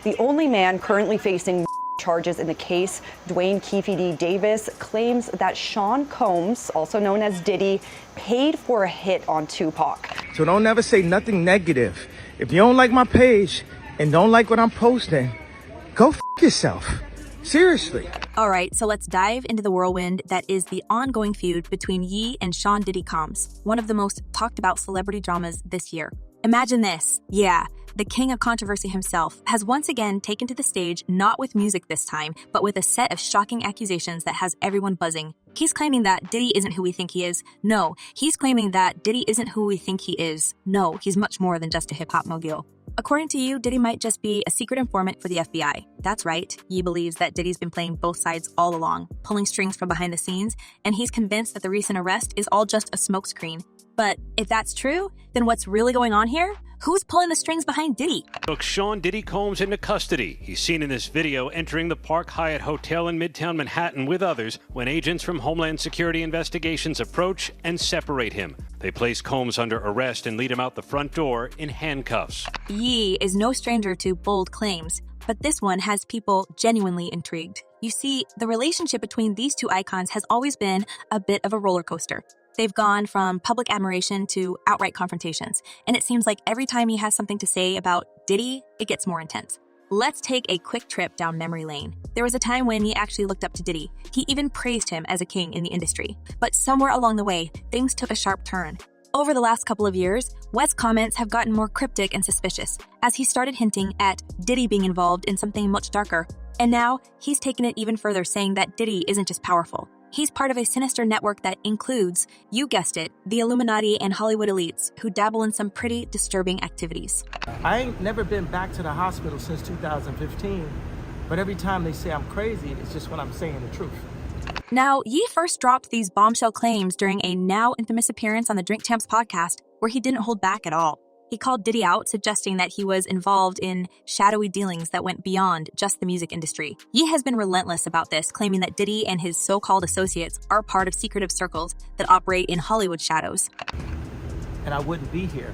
The only man currently facing charges in the case, Dwayne Keefe D. Davis, claims that Sean Combs, also known as Diddy, paid for a hit on Tupac. So don't ever say nothing negative. If you don't like my page and don't like what I'm posting, go f yourself. Seriously. All right, so let's dive into the whirlwind that is the ongoing feud between Ye and Sean Diddy Combs, one of the most talked about celebrity dramas this year. Imagine this. Yeah, the king of controversy himself has once again taken to the stage, not with music this time, but with a set of shocking accusations that has everyone buzzing. He's claiming that Diddy isn't who we think he is. No, he's claiming that Diddy isn't who we think he is. No, he's much more than just a hip-hop mogul. According to you, Diddy might just be a secret informant for the FBI. That's right, Ye believes that Diddy's been playing both sides all along, pulling strings from behind the scenes, and he's convinced that the recent arrest is all just a smokescreen. But if that's true, then what's really going on here? Who's pulling the strings behind Diddy? Took Sean Diddy Combs into custody. He's seen in this video entering the Park Hyatt Hotel in Midtown Manhattan with others when agents from Homeland Security Investigations approach and separate him. They place Combs under arrest and lead him out the front door in handcuffs. Ye is no stranger to bold claims, but this one has people genuinely intrigued. You see, the relationship between these two icons has always been a bit of a roller coaster. They've gone from public admiration to outright confrontations, and it seems like every time he has something to say about Diddy, it gets more intense. Let's take a quick trip down memory lane. There was a time when he actually looked up to Diddy. He even praised him as a king in the industry. But somewhere along the way, things took a sharp turn. Over the last couple of years, West's comments have gotten more cryptic and suspicious, as he started hinting at Diddy being involved in something much darker. And now, he's taken it even further, saying that Diddy isn't just powerful. He's part of a sinister network that includes, you guessed it, the Illuminati and Hollywood elites who dabble in some pretty disturbing activities. I ain't never been back to the hospital since 2015, but every time they say I'm crazy, it's just when I'm saying the truth. Now, Ye first dropped these bombshell claims during a now infamous appearance on the Drink Champs podcast, where he didn't hold back at all. He called Diddy out, suggesting that he was involved in shadowy dealings that went beyond just the music industry. Ye has been relentless about this, claiming that Diddy and his so-called associates are part of secretive circles that operate in Hollywood shadows. And I wouldn't be here.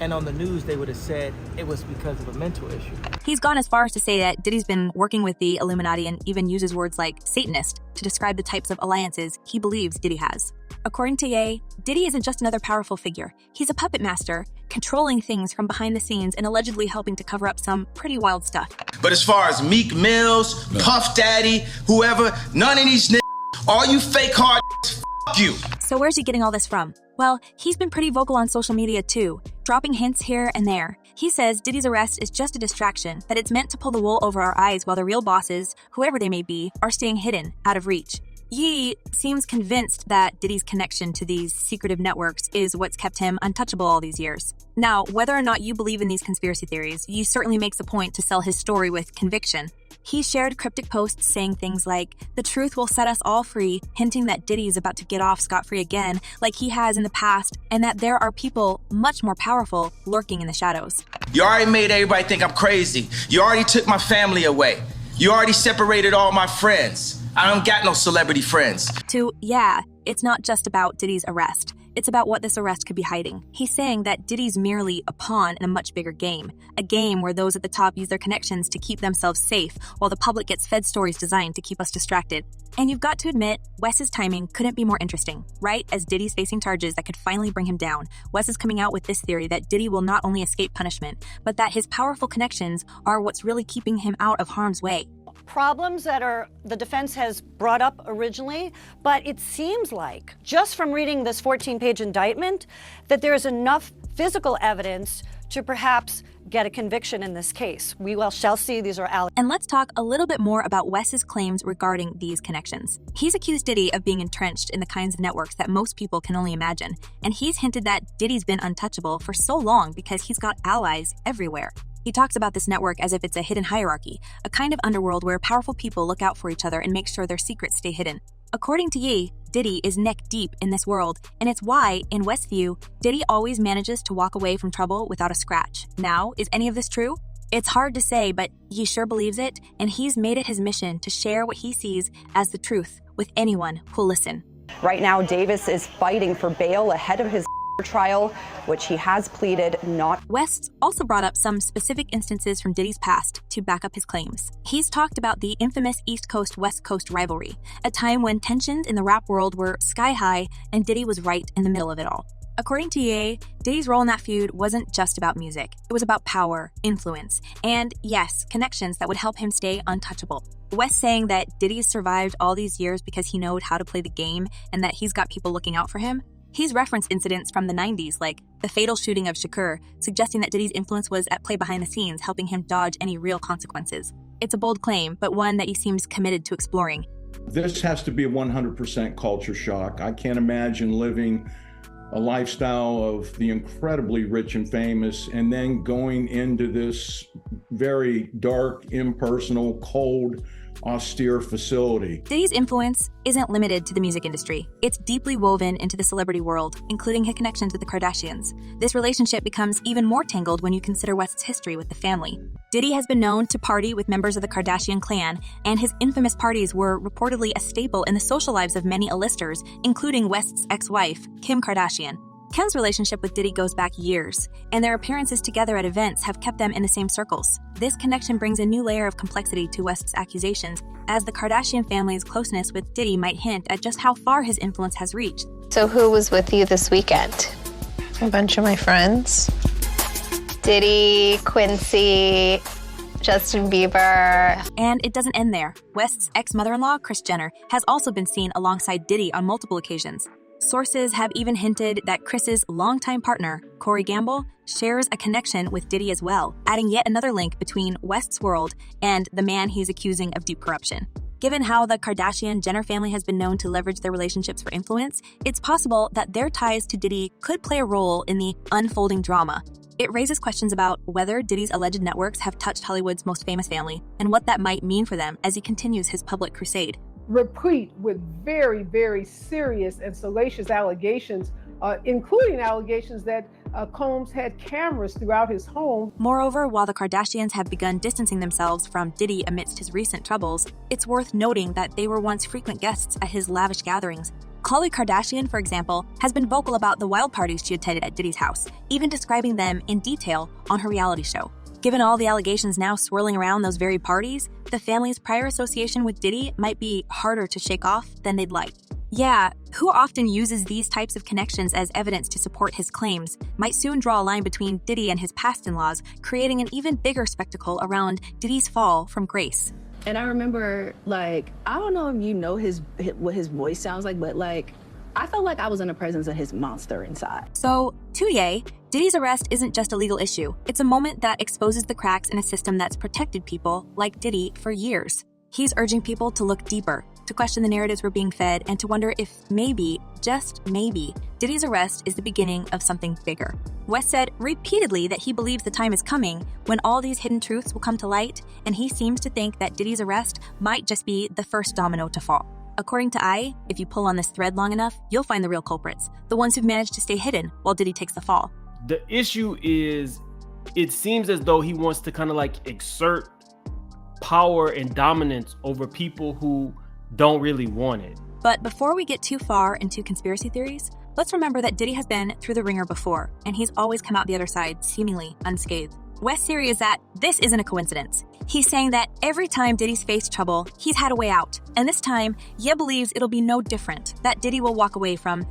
And on the news, they would have said it was because of a mental issue. He's gone as far as to say that Diddy's been working with the Illuminati and even uses words like Satanist to describe the types of alliances he believes Diddy has. According to Ye, Diddy isn't just another powerful figure. He's a puppet master, controlling things from behind the scenes and allegedly helping to cover up some pretty wild stuff. But as far as Meek Mills, Puff Daddy, whoever, none of these all you fake hard f you. So where's he getting all this from? Well, he's been pretty vocal on social media too, dropping hints here and there. He says Diddy's arrest is just a distraction, that it's meant to pull the wool over our eyes while the real bosses, whoever they may be, are staying hidden, out of reach. Ye seems convinced that Diddy's connection to these secretive networks is what's kept him untouchable all these years. Now, whether or not you believe in these conspiracy theories, Ye certainly makes a point to sell his story with conviction. He shared cryptic posts saying things like, "The truth will set us all free," hinting that Diddy is about to get off scot-free again, like he has in the past, and that there are people much more powerful lurking in the shadows. You already made everybody think I'm crazy. You already took my family away. You already separated all my friends. I don't got no celebrity friends. It's not just about Diddy's arrest. It's about what this arrest could be hiding. He's saying that Diddy's merely a pawn in a much bigger game. A game where those at the top use their connections to keep themselves safe, while the public gets fed stories designed to keep us distracted. And you've got to admit, Wes's timing couldn't be more interesting. Right as Diddy's facing charges that could finally bring him down, Wes is coming out with this theory that Diddy will not only escape punishment, but that his powerful connections are what's really keeping him out of harm's way. Problems that the defense has brought up originally, but it seems like, just from reading this 14-page indictment, that there is enough physical evidence to perhaps get a conviction in this case. We shall see. These are allegations. And let's talk a little bit more about Wes's claims regarding these connections. He's accused Diddy of being entrenched in the kinds of networks that most people can only imagine, and he's hinted that Diddy's been untouchable for so long because he's got allies everywhere. He talks about this network as if it's a hidden hierarchy, a kind of underworld where powerful people look out for each other and make sure their secrets stay hidden. According to Ye, Diddy is neck deep in this world, and it's why, in West's view, Diddy always manages to walk away from trouble without a scratch. Now, is any of this true? It's hard to say, but he sure believes it, and he's made it his mission to share what he sees as the truth with anyone who'll listen. Right now, Davis is fighting for bail ahead of his trial, which he has pleaded not. West also brought up some specific instances from Diddy's past to back up his claims. He's talked about the infamous East Coast-West Coast rivalry, a time when tensions in the rap world were sky high and Diddy was right in the middle of it all. According to Ye, Diddy's role in that feud wasn't just about music. It was about power, influence, and, yes, connections that would help him stay untouchable. West saying that Diddy's survived all these years because he knowed how to play the game and that he's got people looking out for him. He's referenced incidents from the 90s, like the fatal shooting of Shakur, suggesting that Diddy's influence was at play behind the scenes, helping him dodge any real consequences. It's a bold claim, but one that he seems committed to exploring. This has to be a 100% culture shock. I can't imagine living a lifestyle of the incredibly rich and famous and then going into this very dark, impersonal, cold, austere facility. Diddy's influence isn't limited to the music industry. It's deeply woven into the celebrity world, including his connections with the Kardashians. This relationship becomes even more tangled when you consider West's history with the family. Diddy has been known to party with members of the Kardashian clan, and his infamous parties were reportedly a staple in the social lives of many A-listers, including West's ex-wife, Kim Kardashian. Kim's relationship with Diddy goes back years, and their appearances together at events have kept them in the same circles. This connection brings a new layer of complexity to West's accusations, as the Kardashian family's closeness with Diddy might hint at just how far his influence has reached. So who was with you this weekend? A bunch of my friends. Diddy, Quincy, Justin Bieber. And it doesn't end there. West's ex-mother-in-law, Kris Jenner, has also been seen alongside Diddy on multiple occasions. Sources have even hinted that Kris's longtime partner, Corey Gamble, shares a connection with Diddy as well, adding yet another link between West's world and the man he's accusing of deep corruption. Given how the Kardashian-Jenner family has been known to leverage their relationships for influence, it's possible that their ties to Diddy could play a role in the unfolding drama. It raises questions about whether Diddy's alleged networks have touched Hollywood's most famous family and what that might mean for them as he continues his public crusade. Replete with very, very serious and salacious allegations, including allegations that Combs had cameras throughout his home. Moreover, while the Kardashians have begun distancing themselves from Diddy amidst his recent troubles, it's worth noting that they were once frequent guests at his lavish gatherings. Khloe Kardashian, for example, has been vocal about the wild parties she attended at Diddy's house, even describing them in detail on her reality show. Given all the allegations now swirling around those very parties, the family's prior association with Diddy might be harder to shake off than they'd like. Yeah, who often uses these types of connections as evidence to support his claims might soon draw a line between Diddy and his past in-laws, creating an even bigger spectacle around Diddy's fall from grace. And I remember, I don't know if you know what his voice sounds like, but I felt like I was in the presence of his monster inside. So, to Ye, Diddy's arrest isn't just a legal issue. It's a moment that exposes the cracks in a system that's protected people like Diddy for years. He's urging people to look deeper, to question the narratives we're being fed, and to wonder if maybe, just maybe, Diddy's arrest is the beginning of something bigger. West said repeatedly that he believes the time is coming when all these hidden truths will come to light, and he seems to think that Diddy's arrest might just be the first domino to fall. According to I, if you pull on this thread long enough, you'll find the real culprits, the ones who've managed to stay hidden while Diddy takes the fall. The issue is, it seems as though he wants to kind of exert power and dominance over people who don't really want it. But before we get too far into conspiracy theories, let's remember that Diddy has been through the ringer before, and he's always come out the other side seemingly unscathed. West's theory is that this isn't a coincidence. He's saying that every time Diddy's faced trouble, he's had a way out. And this time, Ye believes it'll be no different, that Diddy will walk away from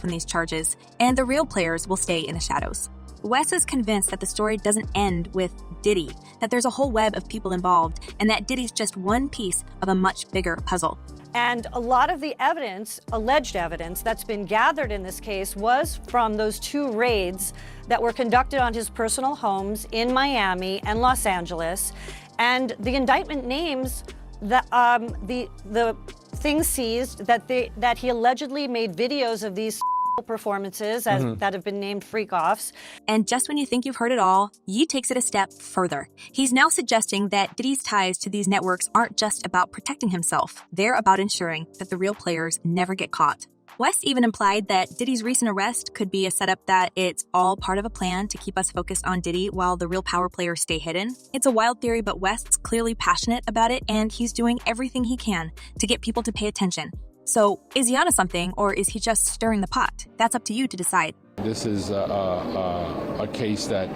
these charges, and the real players will stay in the shadows. West is convinced that the story doesn't end with Diddy, that there's a whole web of people involved, and that Diddy's just one piece of a much bigger puzzle. And a lot of the evidence, alleged evidence, that's been gathered in this case was from those two raids that were conducted on his personal homes in Miami and Los Angeles. And the indictment names the things seized that he allegedly made videos of these performances that have been named freak-offs. And just when you think you've heard it all, Ye takes it a step further. He's now suggesting that Diddy's ties to these networks aren't just about protecting himself. They're about ensuring that the real players never get caught. West even implied that Diddy's recent arrest could be a setup, that it's all part of a plan to keep us focused on Diddy while the real power players stay hidden. It's a wild theory, but West's clearly passionate about it, and he's doing everything he can to get people to pay attention. So, is he onto something, or is he just stirring the pot? That's up to you to decide. This is a case that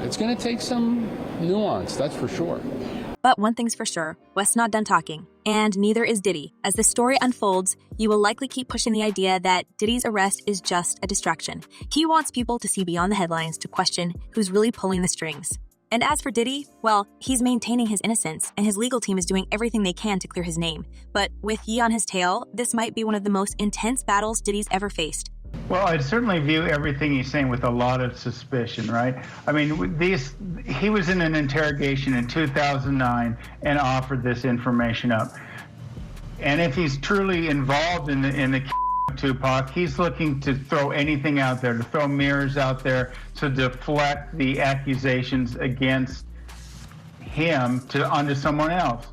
it's going to take some nuance, that's for sure. But one thing's for sure, West's not done talking, and neither is Diddy. As the story unfolds, you will likely keep pushing the idea that Diddy's arrest is just a distraction. He wants people to see beyond the headlines to question who's really pulling the strings. And as for Diddy, well, he's maintaining his innocence, and his legal team is doing everything they can to clear his name. But with Ye on his tail, this might be one of the most intense battles Diddy's ever faced. Well, I'd certainly view everything he's saying with a lot of suspicion, right? I mean, he was in an interrogation in 2009 and offered this information up. And if he's truly involved in the Tupac, he's looking to throw anything out there, to throw mirrors out there to deflect the accusations against him onto someone else.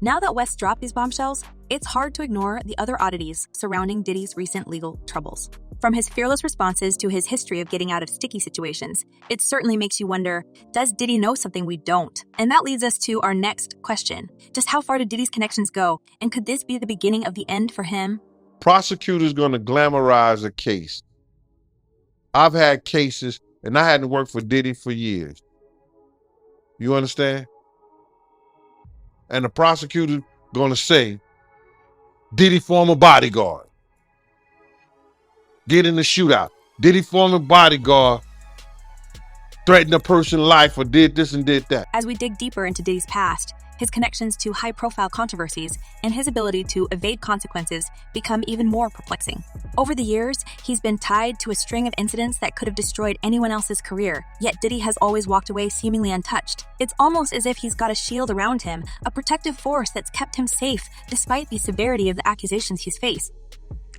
Now that West dropped these bombshells, it's hard to ignore the other oddities surrounding Diddy's recent legal troubles. From his fearless responses to his history of getting out of sticky situations, it certainly makes you wonder, does Diddy know something we don't? And that leads us to our next question. Just how far do Diddy's connections go? And could this be the beginning of the end for him? Prosecutors going to glamorize a case. I've had cases, and I hadn't worked for Diddy for years. You understand? And the prosecutor going to say, Diddy former bodyguard. Get in the shootout. Diddy former bodyguard threatened a person's life or did this and did that. As we dig deeper into Diddy's past, his connections to high-profile controversies and his ability to evade consequences become even more perplexing. Over the years, he's been tied to a string of incidents that could have destroyed anyone else's career, yet Diddy has always walked away seemingly untouched. It's almost as if he's got a shield around him, a protective force that's kept him safe despite the severity of the accusations he's faced.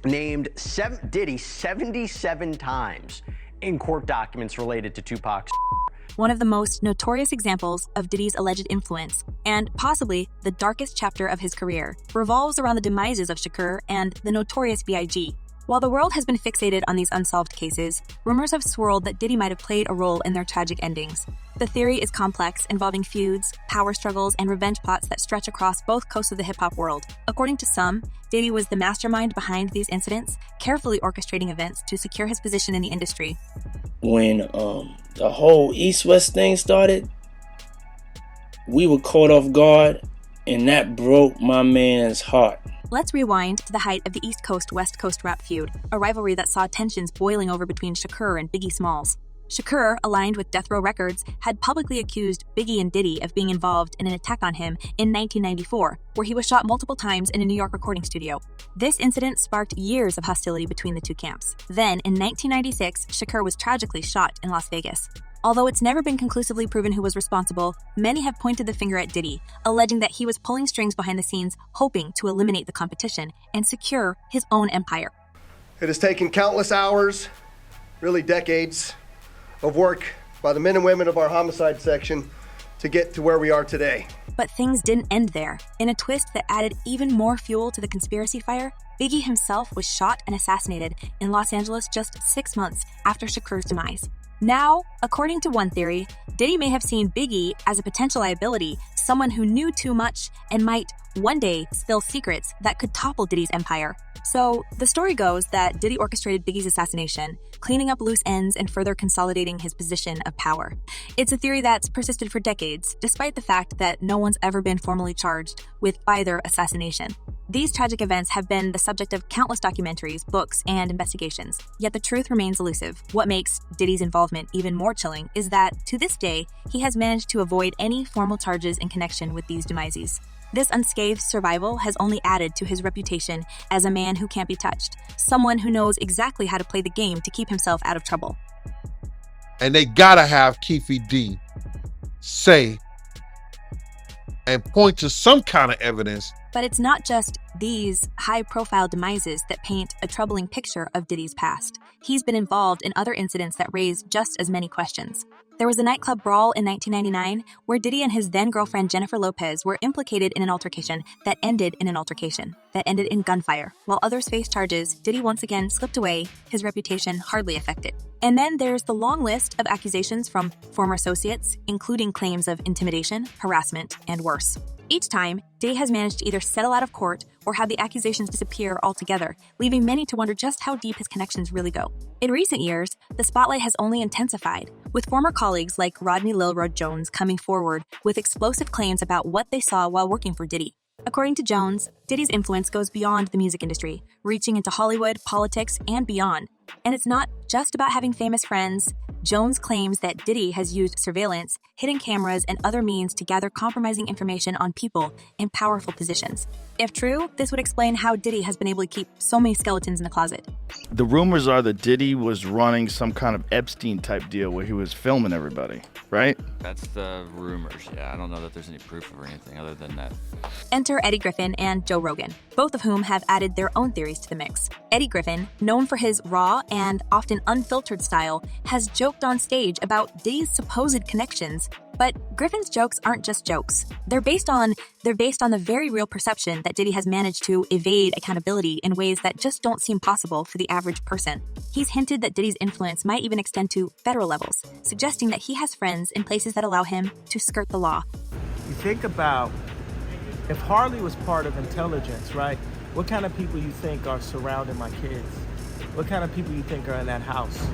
Named Diddy 77 times in court documents related to Tupac's. One of the most notorious examples of Diddy's alleged influence, and possibly the darkest chapter of his career, revolves around the demises of Shakur and the notorious B.I.G. While the world has been fixated on these unsolved cases, rumors have swirled that Diddy might have played a role in their tragic endings. The theory is complex, involving feuds, power struggles, and revenge plots that stretch across both coasts of the hip-hop world. According to some, Diddy was the mastermind behind these incidents, carefully orchestrating events to secure his position in the industry. When the whole East-West thing started, we were caught off guard, and that broke my man's heart. Let's rewind to the height of the East Coast-West Coast rap feud, a rivalry that saw tensions boiling over between Shakur and Biggie Smalls. Shakur, aligned with Death Row Records, had publicly accused Biggie and Diddy of being involved in an attack on him in 1994, where he was shot multiple times in a New York recording studio. This incident sparked years of hostility between the two camps. Then, in 1996, Shakur was tragically shot in Las Vegas. Although it's never been conclusively proven who was responsible, many have pointed the finger at Diddy, alleging that he was pulling strings behind the scenes, hoping to eliminate the competition and secure his own empire. It has taken countless hours, really decades, of work by the men and women of our homicide section to get to where we are today. But things didn't end there. In a twist that added even more fuel to the conspiracy fire, Biggie himself was shot and assassinated in Los Angeles just 6 months after Shakur's demise. Now, according to one theory, Diddy may have seen Biggie as a potential liability, someone who knew too much and might one day spill secrets that could topple Diddy's empire. So, the story goes that Diddy orchestrated Biggie's assassination, cleaning up loose ends and further consolidating his position of power. It's a theory that's persisted for decades, despite the fact that no one's ever been formally charged with either assassination. These tragic events have been the subject of countless documentaries, books, and investigations. Yet the truth remains elusive. What makes Diddy's involvement even more chilling is that, to this day, he has managed to avoid any formal charges in connection with these demises. This unscathed survival has only added to his reputation as a man who can't be touched, someone who knows exactly how to play the game to keep himself out of trouble. And they gotta have Keefe D say and point to some kind of evidence. But it's not just these high-profile demises that paint a troubling picture of Diddy's past. He's been involved in other incidents that raise just as many questions. There was a nightclub brawl in 1999 where Diddy and his then-girlfriend Jennifer Lopez were implicated in an altercation that ended in gunfire. While others faced charges, Diddy once again slipped away, his reputation hardly affected. And then there's the long list of accusations from former associates, including claims of intimidation, harassment, and worse. Each time, Diddy has managed to either settle out of court or have the accusations disappear altogether, leaving many to wonder just how deep his connections really go. In recent years, the spotlight has only intensified, with former colleagues like Rodney Lil'Rod Jones coming forward with explosive claims about what they saw while working for Diddy. According to Jones, Diddy's influence goes beyond the music industry, reaching into Hollywood, politics, and beyond. And it's not just about having famous friends. Jones claims that Diddy has used surveillance, hidden cameras, and other means to gather compromising information on people in powerful positions. If true, this would explain how Diddy has been able to keep so many skeletons in the closet. The rumors are that Diddy was running some kind of Epstein-type deal where he was filming everybody, right? That's the rumors, yeah. I don't know that there's any proof or anything other than that. Enter Eddie Griffin and Joe Rogan, both of whom have added their own theories to the mix. Eddie Griffin, known for his raw and often unfiltered style, has joked on stage about Diddy's supposed connections. But Griffin's jokes aren't just jokes. They're based on the very real perception that Diddy has managed to evade accountability in ways that just don't seem possible for the average person. He's hinted that Diddy's influence might even extend to federal levels, suggesting that he has friends in places that allow him to skirt the law. You think about if Harley was part of intelligence, right? What kind of people you think are surrounding my kids? What kind of people you think are in that house?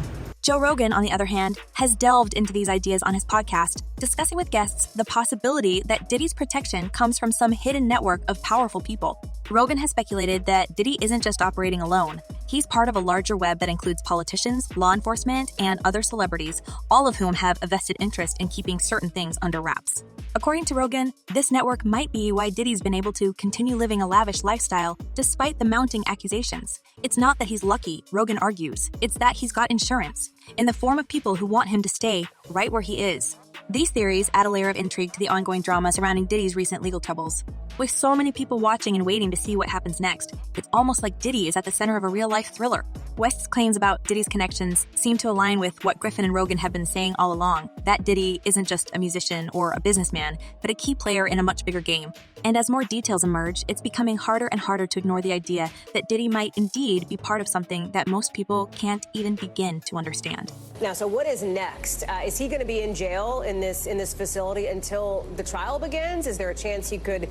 Joe Rogan, on the other hand, has delved into these ideas on his podcast, discussing with guests the possibility that Diddy's protection comes from some hidden network of powerful people. Rogan has speculated that Diddy isn't just operating alone. He's part of a larger web that includes politicians, law enforcement, and other celebrities, all of whom have a vested interest in keeping certain things under wraps. According to Rogan, this network might be why Diddy's been able to continue living a lavish lifestyle despite the mounting accusations. It's not that he's lucky, Rogan argues. It's that he's got insurance, in the form of people who want him to stay right where he is. These theories add a layer of intrigue to the ongoing drama surrounding Diddy's recent legal troubles. With so many people watching and waiting to see what happens next, it's almost like Diddy is at the center of a real-life thriller. West's claims about Diddy's connections seem to align with what Griffin and Rogan have been saying all along, that Diddy isn't just a musician or a businessman, but a key player in a much bigger game. And as more details emerge, it's becoming harder and harder to ignore the idea that Diddy might indeed be part of something that most people can't even begin to understand. Now, so what is next? Is he going to be in jail in this facility until the trial begins? Is there a chance he could,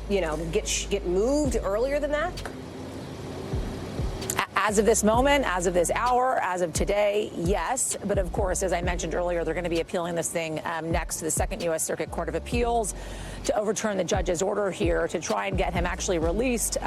get moved earlier than that? As of this moment, as of this hour, as of today, yes. But of course, as I mentioned earlier, they're going to be appealing this thing next to the Second U.S. Circuit Court of Appeals to overturn the judge's order here to try and get him actually released.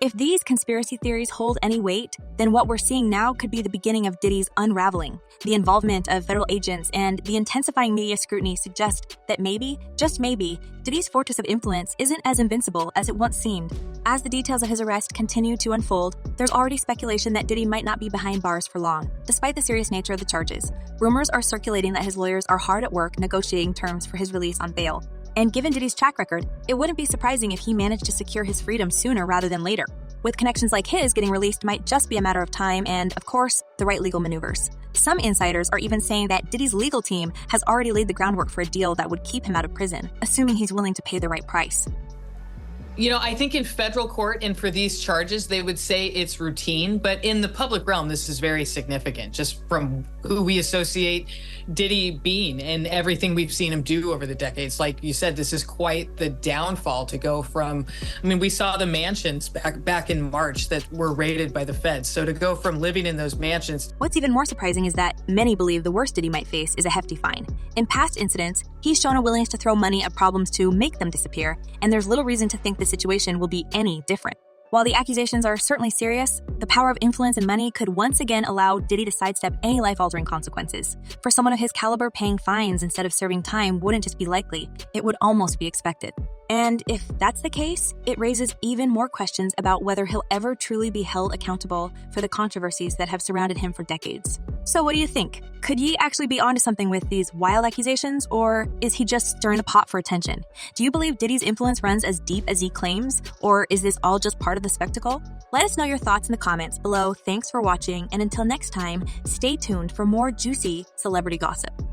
If these conspiracy theories hold any weight, then what we're seeing now could be the beginning of Diddy's unraveling. The involvement of federal agents and the intensifying media scrutiny suggest that maybe, just maybe, Diddy's fortress of influence isn't as invincible as it once seemed. As the details of his arrest continue to unfold, there's already speculation that Diddy might not be behind bars for long, despite the serious nature of the charges. Rumors are circulating that his lawyers are hard at work negotiating terms for his release on bail. And given Diddy's track record, it wouldn't be surprising if he managed to secure his freedom sooner rather than later. With connections like his, getting released might just be a matter of time and, of course, the right legal maneuvers. Some insiders are even saying that Diddy's legal team has already laid the groundwork for a deal that would keep him out of prison, assuming he's willing to pay the right price. I think in federal court and for these charges, they would say it's routine, but in the public realm, this is very significant, just from who we associate Diddy being and everything we've seen him do over the decades. Like you said, this is quite the downfall to go from, we saw the mansions back in March that were raided by the feds. So to go from living in those mansions. What's even more surprising is that many believe the worst Diddy might face is a hefty fine. In past incidents, he's shown a willingness to throw money at problems to make them disappear, and there's little reason to think the situation will be any different. While the accusations are certainly serious, the power of influence and money could once again allow Diddy to sidestep any life-altering consequences. For someone of his caliber, paying fines instead of serving time wouldn't just be likely, it would almost be expected. And if that's the case, it raises even more questions about whether he'll ever truly be held accountable for the controversies that have surrounded him for decades. So what do you think? Could he actually be onto something with these wild accusations, or is he just stirring the pot for attention? Do you believe Diddy's influence runs as deep as he claims, or is this all just part of the spectacle? Let us know your thoughts in the comments below. Thanks for watching, and until next time, stay tuned for more juicy celebrity gossip.